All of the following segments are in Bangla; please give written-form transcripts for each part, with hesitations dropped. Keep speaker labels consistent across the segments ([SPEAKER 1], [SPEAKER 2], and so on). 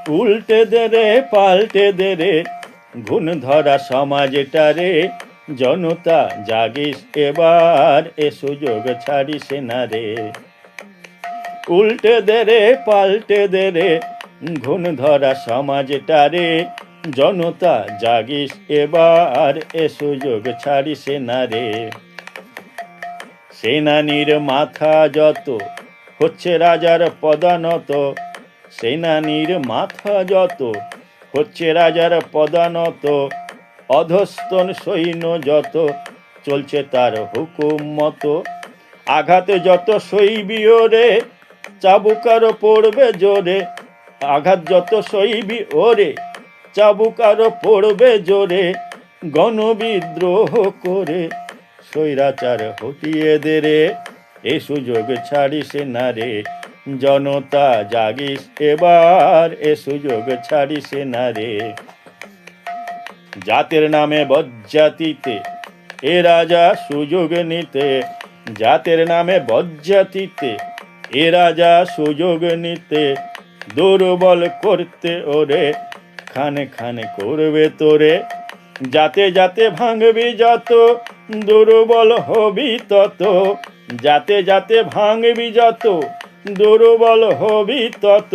[SPEAKER 1] উল্টে দে রে পাল্টে দে রে ঘুণ ধরা সমাজটারে, জনতা জাগিস এবার এ সুযোগ ছাড়িস না রে। উল্টে দে রে পাল্টে দে রে ঘুণ ধরা সমাজটারে, জনতা জাগিস এবার এ সুযোগ ছাড়িস না রে। সেনানীর মাথা যত হচ্ছে রাজার পদানত, সেনানীর মাথা যত হচ্ছে রাজার পদানত, অধস্তন সৈন্য যত চলছে তার হুকুম মতো। আঘাতে যত সইবি ওরে চাবুকার পড়বে জোরে, আঘাত যত সইবি ওরে চাবুকার পড়বে জোরে, গণবিদ্রোহ করে স্বৈরাচার হটিয়ে দে রে, এ সুযোগ ছাড়িস না রে। জনতা জাগিস এবার এ সুযোগ ছাড়িস না রে। জাতের নামে বজ্জাতিতে এ রাজা সুযোগ নিতে, জাতের নামে বজ্জাতিতে এ রাজা সুযোগ নিতে, দুর্বল করতে ওরে খানে খানে করবে তোরে। যাতে যাতে ভাঙবি যত দুর্বল হবি তত, যাতে যাতে ভাঙবি যত দুর্বল হবি তত,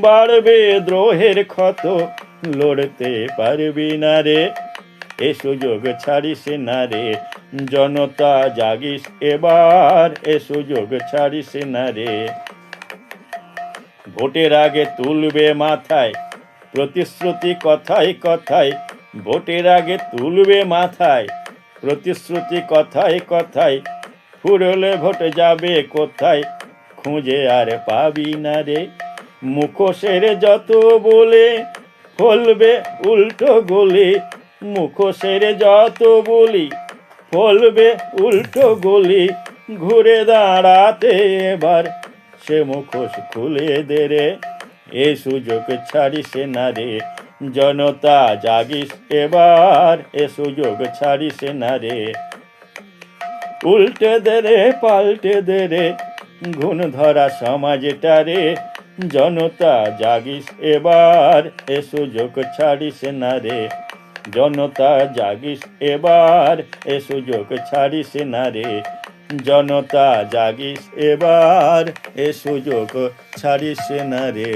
[SPEAKER 1] বাড়বে দ্রোহের ক্ষত লড়তে পারবি না রে, এ সুযোগ ছাড়িস না রে। জনতা জাগিস এবার এ সুযোগ ছাড়িস না রে। ভোটের আগে তুলবে মাথায় প্রতিশ্রুতি কথায় কথায়, ভোটের আগে তুলবে মাথায় প্রতিশ্রুতি কথায় কথায়, ফুরলে ভোট যাবে কোথায় খুঁজে আর পাবি না রে। মুখোশের যত বলে ফলবে উল্টো গলি, মুখোশের যত বলি ফলবে উল্টো গলি, ঘুরে দাঁড়াতে এবার সে মুখোশ খুলে দে রে, এ সুযোগ ছাড়িস না রে। জনতা জাগিস এবার এ সুযোগ ছাড়িস না রে। উল্টে দে রে পাল্টে দে রে ঘুণ ধরা সমাজটারে, জনতা জাগিস এবার এ সুযোগ ছাড়িস না রে। জনতা জাগিস এবার এ সুযোগ ছাড়িস না রে। জনতা জাগিস এবার এ সুযোগ ছাড়িস না রে।